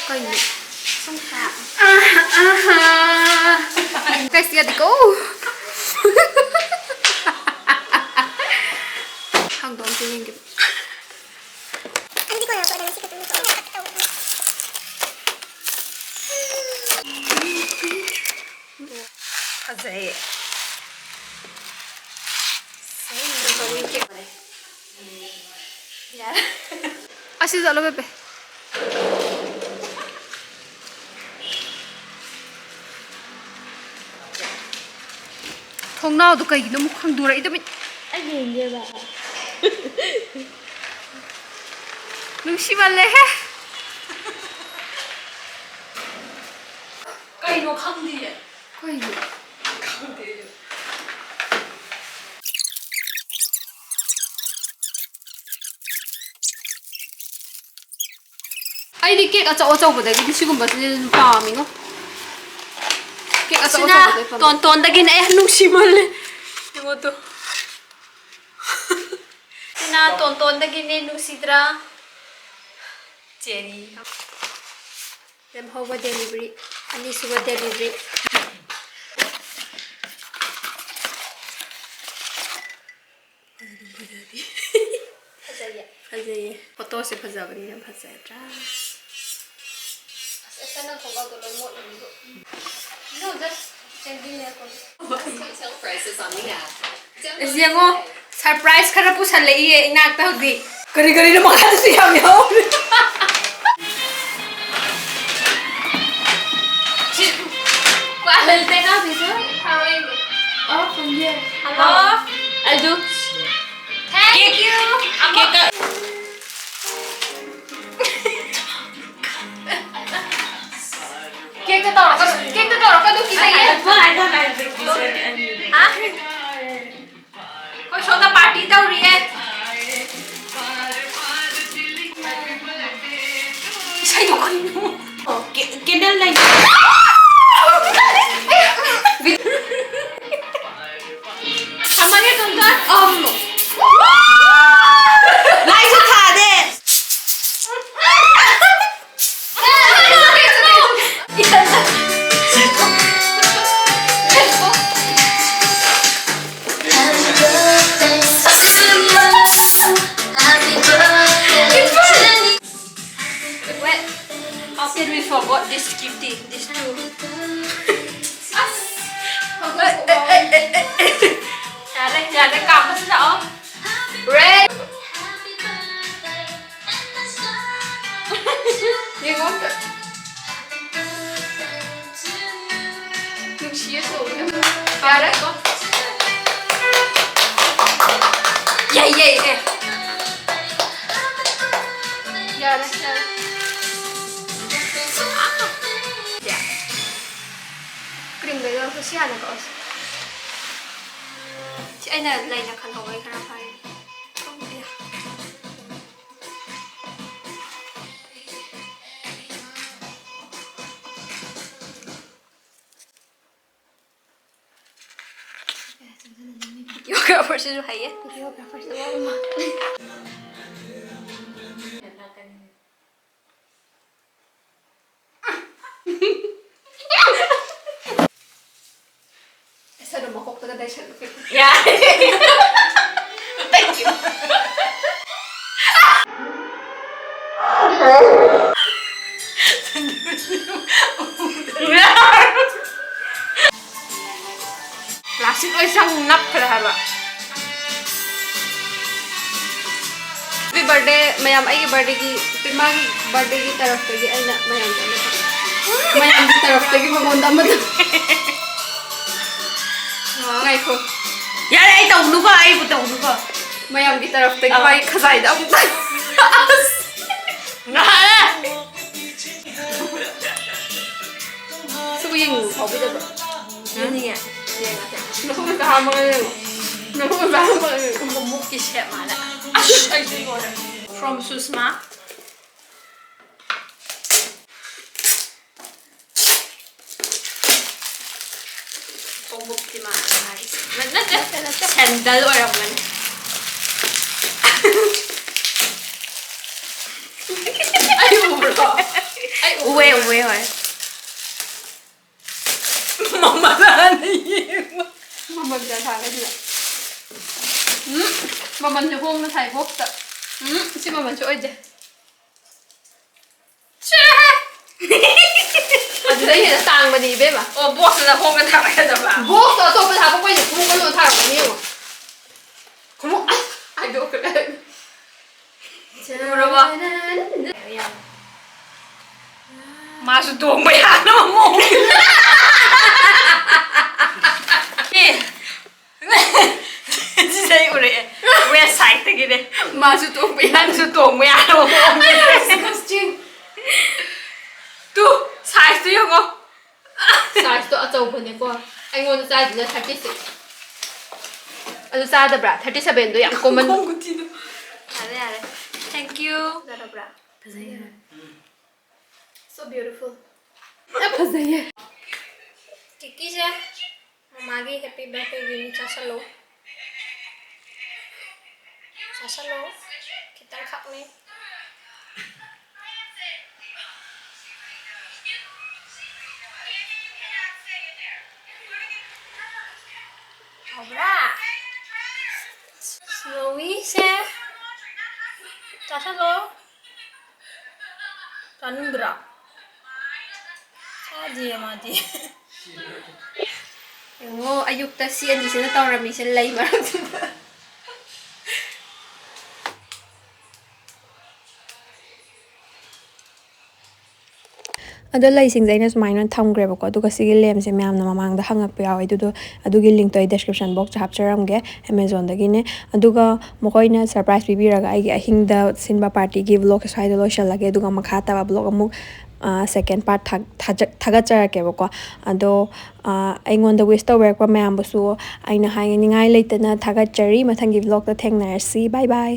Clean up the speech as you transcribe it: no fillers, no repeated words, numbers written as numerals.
Coi nhỉ. Không cả. Cái gì đi cô? Hàng đón cho anh kịp. Anh đi coi nào, coi đây sẽ có tôi. Dễ. Así solo bebé. Thong nào tụi cái nó một khang đuổi đó mình. Anh nhìn như vậy. Nung xí vào lẽ. Cái nó không đi. Coi gì? Không đi. Ai đi kẹt ở chỗ bữa đấy cái gì cũng bớt lên bò mình không? Kẹt ở chỗ bữa đấy. Tonton lagi na eh nung simal. Yung to. Sina tonton lagi na nung sidra. Cherry. Them over delivery. Ani sugar delivery. Fazia. Photo se fazia bani na fazia tra. Asa na ko ba tuloy mo ito? No, just sending na ko. Retail prices on the app. Is ngo surprise khara pu sal lei inak ta hudi. Kari na makata si ham yaw. Well, take off this one. How are you? Oh, from here. Hello? I'll do. Thank you. Kek tu tau kan tu kita ye. I don't like the kiss. Hah? Kau show party tau riye. Saya nak kau. Candle light. Apa ni Tonton? Light tu thả deh. How can we forgot this cutie? This two. Ada kamu sudah oh. Red. Ni ngon tak? Nung siya so. Para ko. Yay. Yara. Ya. Krim bây giờ có xe này có. Chị anh là này là khăn hồng ấy khăn phải. Không được. Yoga first is hay. Yoga first is wow. Esa no mahok ta dai selfie. Yeah. Thank you. Plastic oi sang nap khara haba. Happy birthday mayam ai birthday ki pima ki birthday ki taraf tagi aina mayam jana. Mayam ki taraf tagi mamonda mad. Ngai ko. Yare ai tau nu ko ai bu tau nu ko. Mayam ki taraf tagi mai khazai da amuk. Na. Suku yeng ho bi da ba. Ni ya. Nó không có ham ơi. Nó không có ham ơi. Không có múc cái xe mà lại. From Susma. Không múc cái mà này. Nó sandal rồi mình. Ai ulo. Uwe hoy. Mamma nih. Mama bisa thang cái gì vậy? Mà mình thì hôm nó thầy vô tận. Chứ mà mình chỗ ấy chứ. Ở đây là tàng mà đi bên mà. Boss là hôm cái thằng này rồi mà. Boss là tôi phải thằng không quay được không có luôn thằng này nhiều mà. Không ai đâu cái đấy. 뭐라고? 마수 또 뭐야 너무 진짜 이거래 왜 사이트기래 Mà chú tôi bị 마수 또 뭐야 너무 disgusting. 또 사이트 이거 Size tôi ở châu phần này qua. Anh muốn size là 36. Anh size được bra 37 rồi ạ. Cô mình không có tin đâu 알래 thank you ra bra. 보세요 So beautiful. Apa sih? Kiki sih Magi happy birthday gini sasalo kita khắc nih Obra Snowy sih sasalo Tanundra Saji ya mati Ngo ayuk ta si ani sina tawra mi sin lay marang tuba. ꯑꯗꯣ ꯂꯩꯁꯤꯡꯁꯦ ꯑꯩꯅ ꯁꯨꯃꯥꯏꯅ ꯊꯝꯈ꯭ꯔꯦꯕꯀꯣ ꯑꯗꯨꯒ ꯁꯤꯒꯤ ꯂꯦꯝꯁꯦ ꯃꯌꯥꯝꯅ ꯃꯃꯥꯡꯗ ꯍꯪꯉꯛꯄ ꯌꯥꯎꯋꯦ ꯑꯗꯨꯗꯣ ꯑꯗꯨꯒꯤ ꯂꯤꯡꯛꯇꯣ ꯑꯩ ꯗꯦꯁꯀ꯭ꯔꯤꯞꯁꯟ ꯕꯣꯛꯁꯇ ꯍꯥꯞꯆꯔꯝꯒꯦ ꯑꯦꯃꯥꯖꯣꯟꯗꯒꯤꯅꯦ ꯑꯗꯨꯒ ꯃꯈꯣꯏꯅ ꯁꯔꯄ꯭ꯔꯥꯏꯖ ꯄꯤꯕꯤꯔꯒ ꯑꯩꯒꯤ ꯑꯍꯤꯡꯗ ꯁꯤꯟꯕ ꯄꯥꯔꯇꯤꯒꯤ ꯕ꯭ꯂꯣꯒꯁꯦ ꯁ꯭ꯋꯥꯏꯗ ꯂꯣꯏꯁꯤꯜꯂꯒꯦ ꯑꯗꯨꯒ ꯃꯈꯥ ꯇꯥꯕ ꯕ꯭ꯂꯣꯒ ꯑꯃꯨꯛ ꯁꯦꯀꯦꯟ ꯄꯥꯔꯠ ꯊꯥꯒꯠꯆꯔꯛꯀꯦꯕꯀꯣ ꯑꯗꯣ ꯑꯩꯉꯣꯟꯗ ꯋꯤꯁ ꯇꯧꯕꯤꯔꯛꯄ ꯃꯌꯥꯝꯕꯨꯁꯨ ꯑꯩꯅ ꯍꯥꯏꯅꯤꯡꯉꯥꯏ ꯂꯩꯇꯅ ꯊꯥꯒꯠꯆꯔꯤ ꯃꯊꯪꯒꯤ ꯕ꯭ꯂꯣꯒꯇ ꯊꯦꯡꯅꯔꯁꯤ ꯕꯥꯏ ꯕꯥꯏ